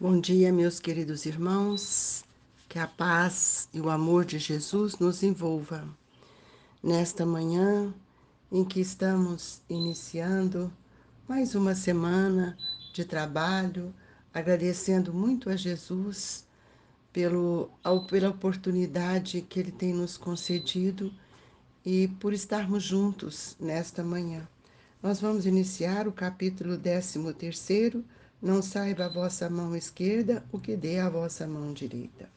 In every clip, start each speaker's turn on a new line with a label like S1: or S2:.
S1: Bom dia, meus queridos irmãos. Que a paz e o amor de Jesus nos envolva nesta manhã em que estamos iniciando mais uma semana de trabalho, agradecendo muito a Jesus pela oportunidade que Ele tem nos concedido e por estarmos juntos nesta manhã. Nós vamos iniciar o capítulo 13º, não saiba a vossa mão esquerda o que dê a vossa mão direita.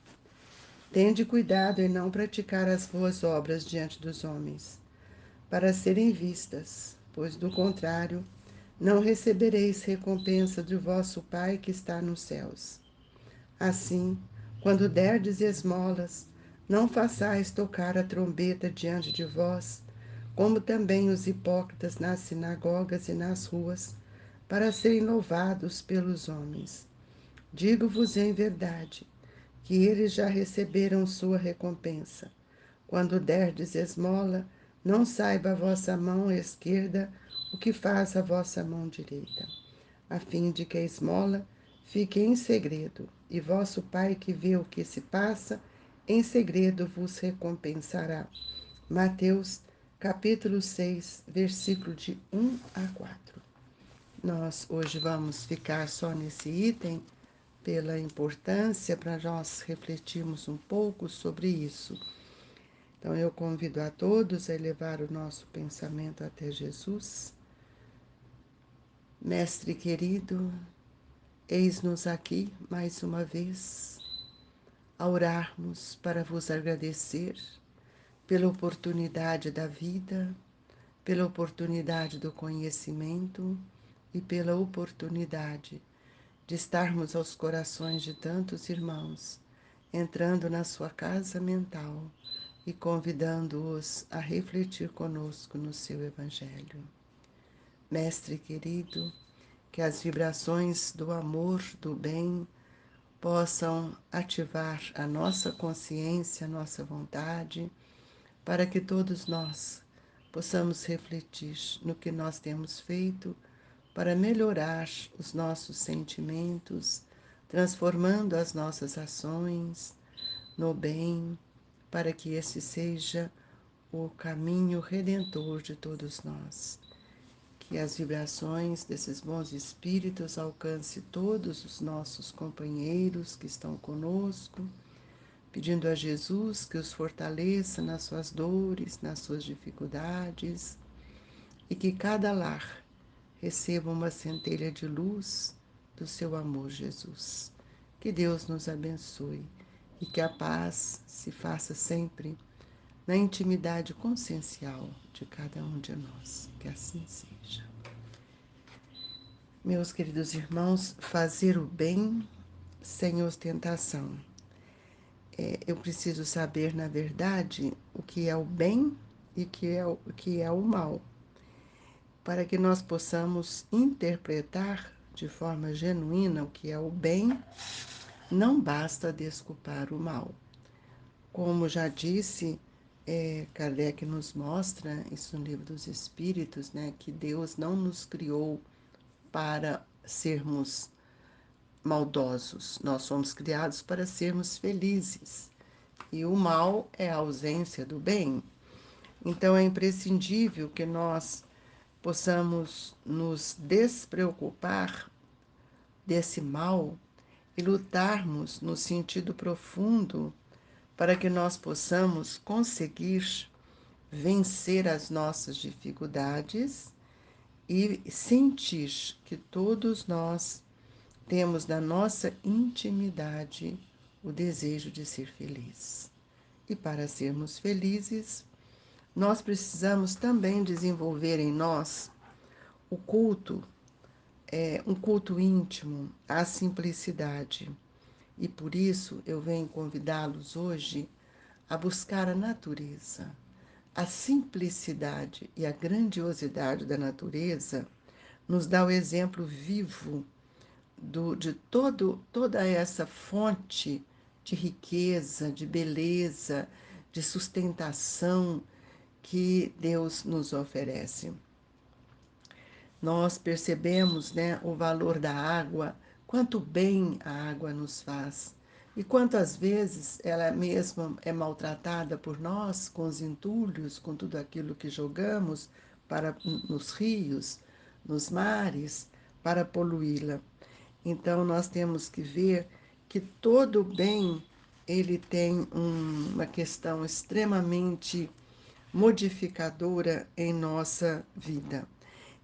S1: Tende cuidado em não praticar as boas obras diante dos homens, para serem vistas, pois do contrário, não recebereis recompensa de vosso Pai que está nos céus. Assim, quando derdes esmolas, não façais tocar a trombeta diante de vós, como também os hipócritas nas sinagogas e nas ruas, para serem louvados pelos homens. Digo-vos em verdade, que eles já receberam sua recompensa. Quando derdes esmola, não saiba a vossa mão esquerda o que faz a vossa mão direita, a fim de que a esmola fique em segredo, e vosso Pai que vê o que se passa, em segredo vos recompensará. Mateus, capítulo 6, versículo de 1 a 4. Nós hoje vamos ficar só nesse item, pela importância, para nós refletirmos um pouco sobre isso. Então, eu convido a todos a elevar o nosso pensamento até Jesus. Mestre querido, eis-nos aqui mais uma vez a orarmos para vos agradecer pela oportunidade da vida, pela oportunidade do conhecimento e pela oportunidade de estarmos aos corações de tantos irmãos, entrando na sua casa mental e convidando-os a refletir conosco no seu Evangelho. Mestre querido, que as vibrações do amor, do bem, possam ativar a nossa consciência, a nossa vontade, para que todos nós possamos refletir no que nós temos feito para melhorar os nossos sentimentos, transformando as nossas ações no bem, para que esse seja o caminho redentor de todos nós. Que as vibrações desses bons espíritos alcance todos os nossos companheiros que estão conosco, pedindo a Jesus que os fortaleça nas suas dores, nas suas dificuldades, e que cada lar receba uma centelha de luz do seu amor, Jesus. Que Deus nos abençoe e que a paz se faça sempre na intimidade consciencial de cada um de nós. Que assim seja. Meus queridos irmãos, fazer o bem sem ostentação. Eu preciso saber, na verdade, o que é o bem e o que é o mal, para que nós possamos interpretar de forma genuína o que é o bem. Não basta desculpar o mal. Como já disse, Kardec nos mostra, isso no Livro dos Espíritos, né, que Deus não nos criou para sermos maldosos. Nós somos criados para sermos felizes. E o mal é a ausência do bem. Então é imprescindível que nós possamos nos despreocupar desse mal e lutarmos no sentido profundo para que nós possamos conseguir vencer as nossas dificuldades e sentir que todos nós temos na nossa intimidade o desejo de ser feliz. E para sermos felizes, nós precisamos também desenvolver em nós o culto, um culto íntimo, à simplicidade. E por isso eu venho convidá-los hoje a buscar a natureza. A simplicidade e a grandiosidade da natureza nos dá o exemplo vivo de toda essa fonte de riqueza, de beleza, de sustentação que Deus nos oferece. Nós percebemos, né, o valor da água quanto bem a água nos faz e quantas vezes ela mesma é maltratada por nós com os entulhos, com tudo aquilo que jogamos para nos rios, nos mares, para poluí-la. Então nós temos que ver que todo bem ele tem uma questão extremamente modificadora em nossa vida.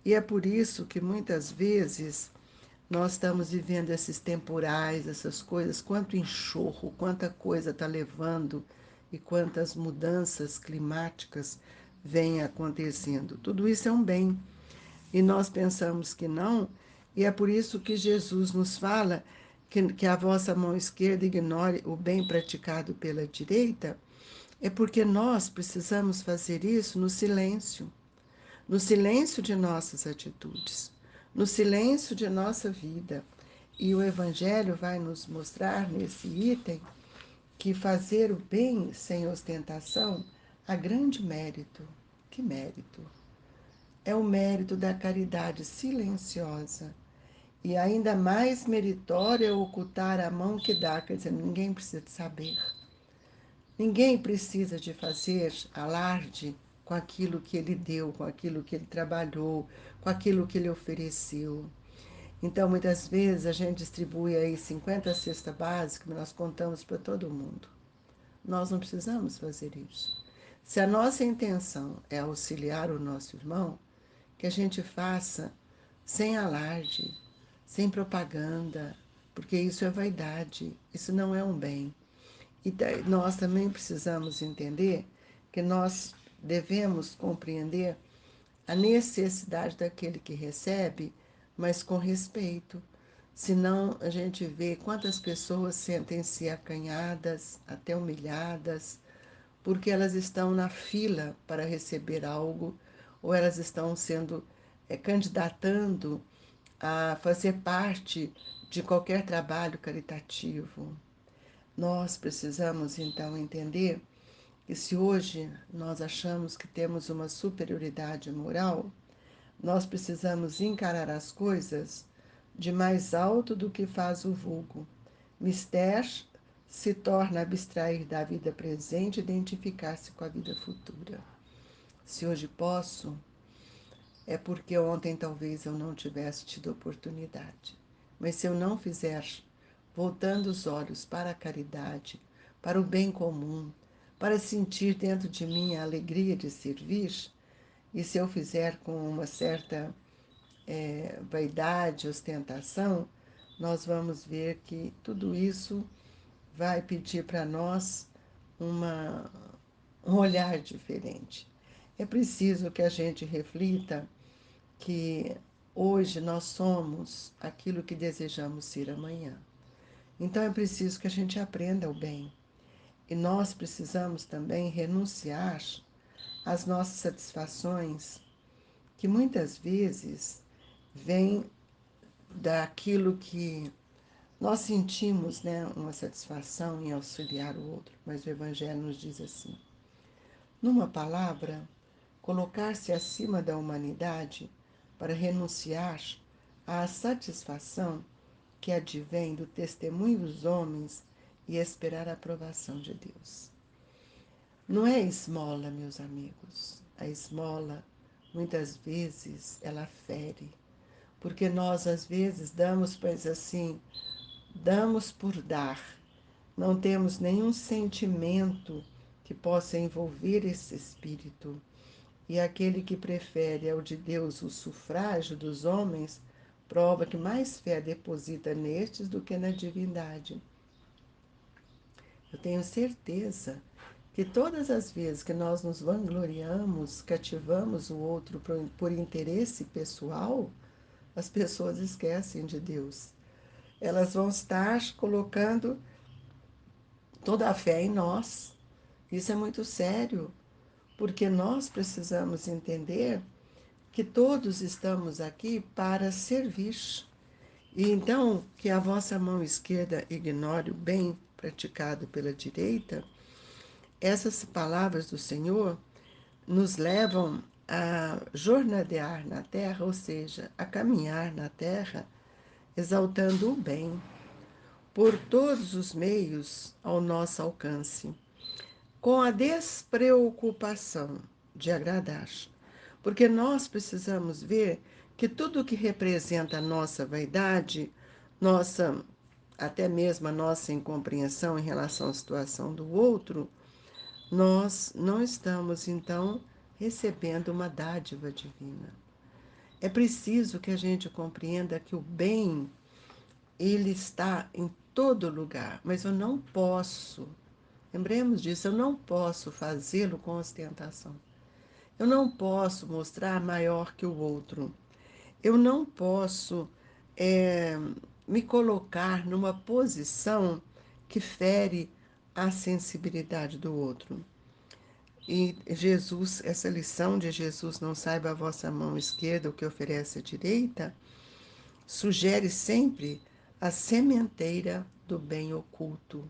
S1: E é por isso que muitas vezes nós estamos vivendo esses temporais, essas coisas, quanto enxurro, quanta coisa está levando e quantas mudanças climáticas vêm acontecendo. Tudo isso é um bem. E nós pensamos que não, e é por isso que Jesus nos fala que a vossa mão esquerda ignore o bem praticado pela direita, é porque nós precisamos fazer isso no silêncio de nossas atitudes, no silêncio de nossa vida. E o Evangelho vai nos mostrar nesse item que fazer o bem sem ostentação há grande mérito. Que mérito? É o mérito da caridade silenciosa. E ainda mais meritório é ocultar a mão que dá, quer dizer, ninguém precisa de saber. Ninguém precisa de fazer alarde com aquilo que ele deu, com aquilo que ele trabalhou, com aquilo que ele ofereceu. Então, muitas vezes, a gente distribui aí 50 cestas básicas, mas nós contamos para todo mundo. Nós não precisamos fazer isso. Se a nossa intenção é auxiliar o nosso irmão, que a gente faça sem alarde, sem propaganda, porque isso é vaidade, isso não é um bem. E nós também precisamos entender que nós devemos compreender a necessidade daquele que recebe, mas com respeito. Senão a gente vê quantas pessoas sentem-se acanhadas, até humilhadas, porque elas estão na fila para receber algo, ou elas estão sendo candidatando a fazer parte de qualquer trabalho caritativo. Nós precisamos então entender que se hoje nós achamos que temos uma superioridade moral, nós precisamos encarar as coisas de mais alto do que faz o vulgo. Mister se torna abstrair da vida presente e identificar-se com a vida futura. Se hoje posso, é porque ontem talvez eu não tivesse tido oportunidade. Mas se eu não fizer, voltando os olhos para a caridade, para o bem comum, para sentir dentro de mim a alegria de servir, e se eu fizer com uma certa vaidade, ostentação, nós vamos ver que tudo isso vai pedir para nós uma, um olhar diferente. É preciso que a gente reflita que hoje nós somos aquilo que desejamos ser amanhã. Então é preciso que a gente aprenda o bem. E nós precisamos também renunciar às nossas satisfações, que muitas vezes vêm daquilo que nós sentimos, né, uma satisfação em auxiliar o outro, mas o Evangelho nos diz assim: numa palavra, colocar-se acima da humanidade para renunciar à satisfação que advém do testemunho dos homens e esperar a aprovação de Deus. Não é esmola, meus amigos. A esmola, muitas vezes, ela fere, porque nós, às vezes, damos, pois assim, damos por dar. Não temos nenhum sentimento que possa envolver esse espírito. E aquele que prefere ao de Deus o sufrágio dos homens, prova que mais fé deposita nestes do que na divindade. Eu tenho certeza que todas as vezes que nós nos vangloriamos, cativamos o outro por interesse pessoal, as pessoas esquecem de Deus. Elas vão estar colocando toda a fé em nós. Isso é muito sério, porque nós precisamos entender que todos estamos aqui para servir. E então, que a vossa mão esquerda ignore o bem praticado pela direita, essas palavras do Senhor nos levam a jornadear na terra, ou seja, a caminhar na terra exaltando o bem por todos os meios ao nosso alcance, com a despreocupação de agradar. Porque nós precisamos ver que tudo que representa a nossa vaidade, nossa, até mesmo a nossa incompreensão em relação à situação do outro, nós não estamos, então, recebendo uma dádiva divina. É preciso que a gente compreenda que o bem, ele está em todo lugar, mas eu não posso, lembremos disso, eu não posso fazê-lo com ostentação. Eu não posso mostrar maior que o outro. Eu não posso é, me colocar numa posição que fere a sensibilidade do outro. E Jesus, essa lição de Jesus, não saiba a vossa mão esquerda o que oferece a direita, sugere sempre a sementeira do bem oculto.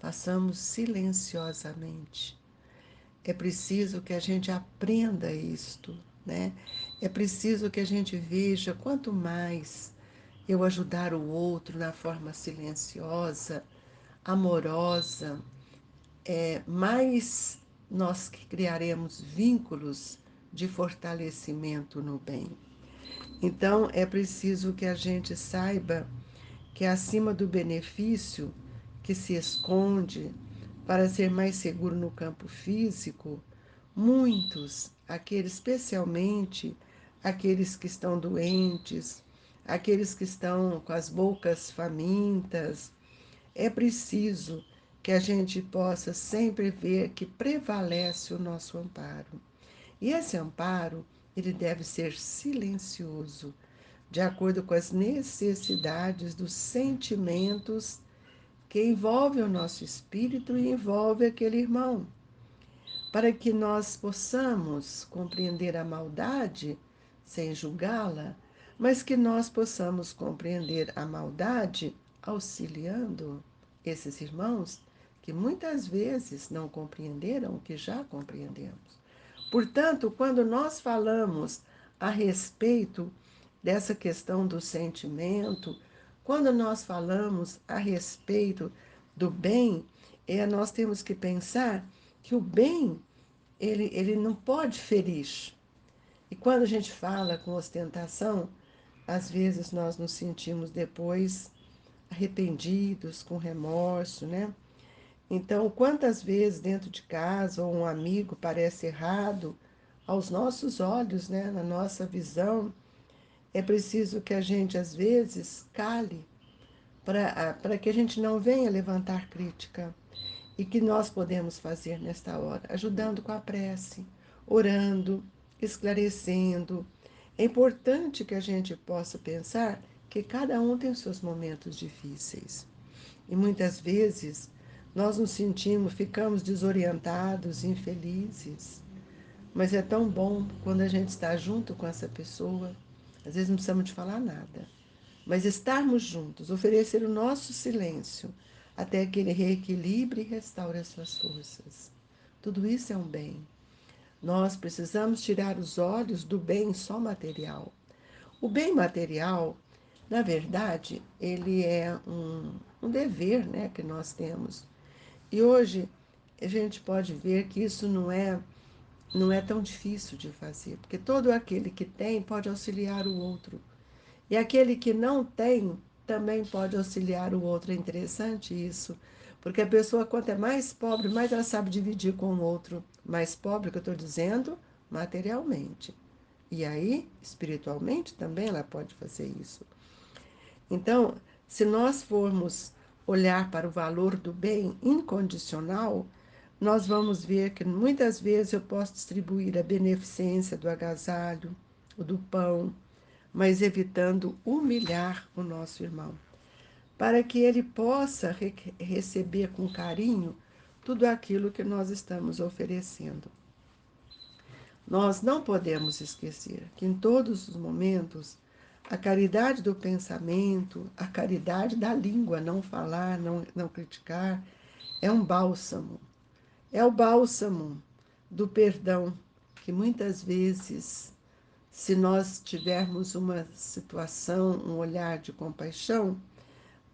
S1: Façamos silenciosamente. É preciso que a gente aprenda isto, né? É preciso que a gente veja quanto mais eu ajudar o outro na forma silenciosa, amorosa, mais nós criaremos vínculos de fortalecimento no bem. Então, é preciso que a gente saiba que acima do benefício que se esconde para ser mais seguro no campo físico, muitos, aqueles especialmente aqueles que estão doentes, aqueles que estão com as bocas famintas, é preciso que a gente possa sempre ver que prevalece o nosso amparo. E esse amparo, ele deve ser silencioso, de acordo com as necessidades dos sentimentos que envolvem o nosso espírito e envolve aquele irmão, para que nós possamos compreender a maldade sem julgá-la, mas que nós possamos compreender a maldade auxiliando esses irmãos que muitas vezes não compreenderam o que já compreendemos. Portanto, quando nós falamos a respeito dessa questão do sentimento, quando nós falamos a respeito do bem, nós temos que pensar que o bem, ele não pode ferir. E quando a gente fala com ostentação, às vezes nós nos sentimos depois arrependidos, com remorso, né? Então, quantas vezes dentro de casa ou um amigo parece errado aos nossos olhos, né, na nossa visão, é preciso que a gente às vezes cale para que a gente não venha levantar crítica. E que nós podemos fazer nesta hora, ajudando com a prece, orando, esclarecendo. É importante que a gente possa pensar que cada um tem os seus momentos difíceis. E muitas vezes nós nos sentimos, ficamos desorientados, infelizes. Mas é tão bom quando a gente está junto com essa pessoa. Às vezes não precisamos de falar nada. Mas estarmos juntos, oferecer o nosso silêncio até que ele reequilibre e restaure as suas forças. Tudo isso é um bem. Nós precisamos tirar os olhos do bem só material. O bem material, na verdade, ele é um dever, né, que nós temos. E hoje a gente pode ver que isso não é tão difícil de fazer, porque todo aquele que tem pode auxiliar o outro. E aquele que não tem também pode auxiliar o outro. É interessante isso, porque a pessoa, quanto é mais pobre, mais ela sabe dividir com o outro. Mais pobre, que eu estou dizendo, materialmente. E aí, espiritualmente, também ela pode fazer isso. Então, se nós formos olhar para o valor do bem incondicional, nós vamos ver que muitas vezes eu posso distribuir a beneficência do agasalho, o do pão, mas evitando humilhar o nosso irmão, para que ele possa receber com carinho tudo aquilo que nós estamos oferecendo. Nós não podemos esquecer que em todos os momentos a caridade do pensamento, a caridade da língua, não falar, não criticar, é um bálsamo. É o bálsamo do perdão que muitas vezes Se nós tivermos uma situação, um olhar de compaixão,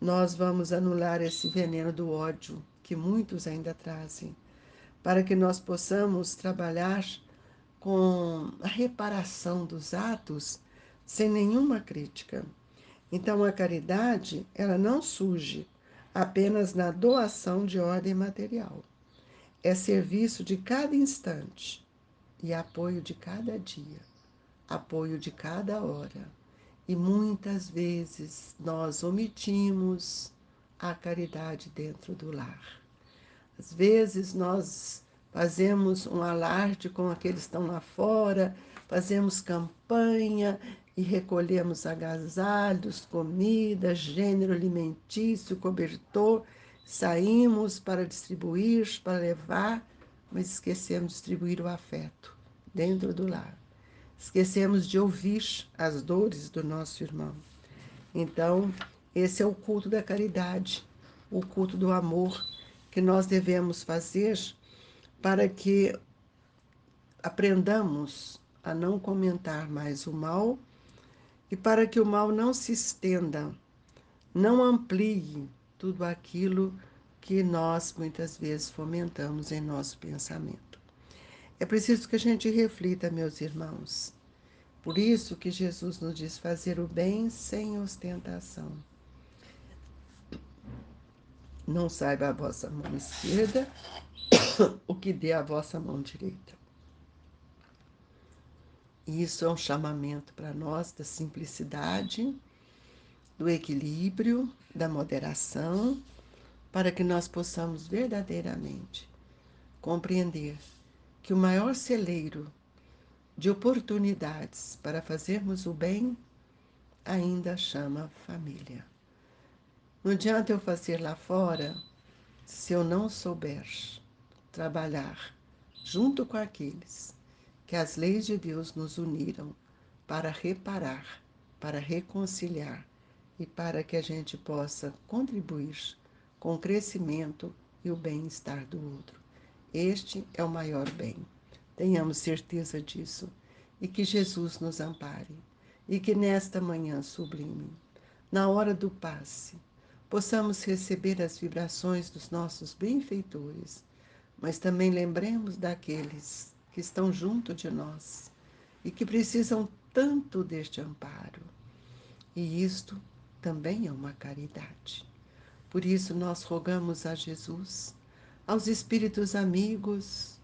S1: nós vamos anular esse veneno do ódio que muitos ainda trazem, para que nós possamos trabalhar com a reparação dos atos sem nenhuma crítica. Então, a caridade, ela não surge apenas na doação de ordem material. É serviço de cada instante e apoio de cada dia, apoio de cada hora. E muitas vezes nós omitimos a caridade dentro do lar. Às vezes nós fazemos um alarde com aqueles que estão lá fora, fazemos campanha e recolhemos agasalhos, comida, gênero alimentício, cobertor, saímos para distribuir, para levar, mas esquecemos de distribuir o afeto dentro do lar. Esquecemos de ouvir as dores do nosso irmão. Então, esse é o culto da caridade, o culto do amor que nós devemos fazer para que aprendamos a não comentar mais o mal e para que o mal não se estenda, não amplie tudo aquilo que nós muitas vezes fomentamos em nosso pensamento. É preciso que a gente reflita, meus irmãos. Por isso que Jesus nos diz fazer o bem sem ostentação. Não saiba a vossa mão esquerda o que dê a vossa mão direita. E isso é um chamamento para nós da simplicidade, do equilíbrio, da moderação, para que nós possamos verdadeiramente compreender que o maior celeiro de oportunidades para fazermos o bem ainda chama família. Não adianta eu fazer lá fora se eu não souber trabalhar junto com aqueles que as leis de Deus nos uniram para reparar, para reconciliar e para que a gente possa contribuir com o crescimento e o bem-estar do outro. Este é o maior bem. Tenhamos certeza disso e que Jesus nos ampare e que nesta manhã sublime, na hora do passe, possamos receber as vibrações dos nossos benfeitores, mas também lembremos daqueles que estão junto de nós e que precisam tanto deste amparo. E isto também é uma caridade. Por isso nós rogamos a Jesus, aos espíritos amigos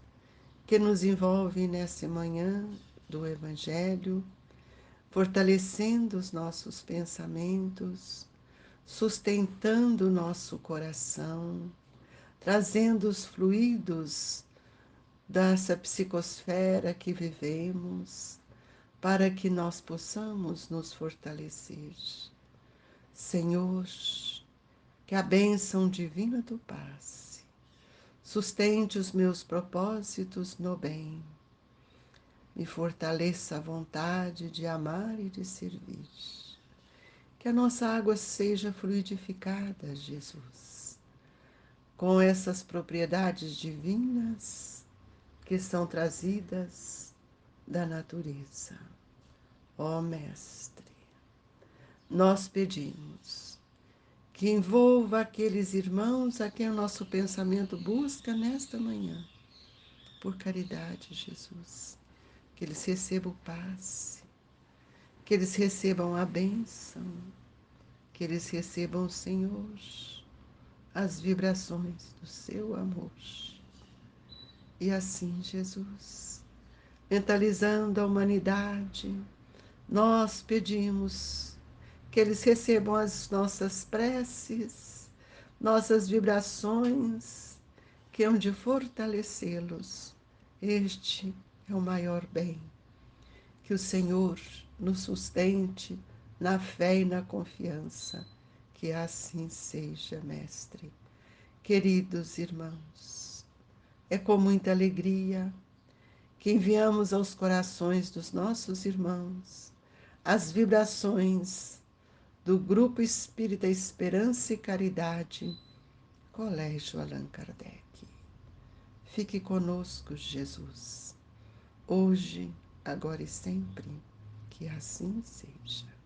S1: que nos envolvem nessa manhã do Evangelho, fortalecendo os nossos pensamentos, sustentando o nosso coração, trazendo os fluidos dessa psicosfera que vivemos, para que nós possamos nos fortalecer. Senhor, que a bênção divina do passe sustente os meus propósitos no bem, me fortaleça a vontade de amar e de servir. Que a nossa água seja fluidificada, Jesus, com essas propriedades divinas que são trazidas da natureza. Ó Mestre, nós pedimos que envolva aqueles irmãos a quem o nosso pensamento busca nesta manhã, por caridade, Jesus, que eles recebam paz, que eles recebam a bênção, que eles recebam, Senhor, as vibrações do seu amor. E assim, Jesus, mentalizando a humanidade, nós pedimos que eles recebam as nossas preces, nossas vibrações, que hão de fortalecê-los. Este é o maior bem. Que o Senhor nos sustente na fé e na confiança. Que assim seja, Mestre. Queridos irmãos, é com muita alegria que enviamos aos corações dos nossos irmãos as vibrações do Grupo Espírita Esperança e Caridade, Colégio Allan Kardec. Fique conosco, Jesus, hoje, agora e sempre. que assim seja.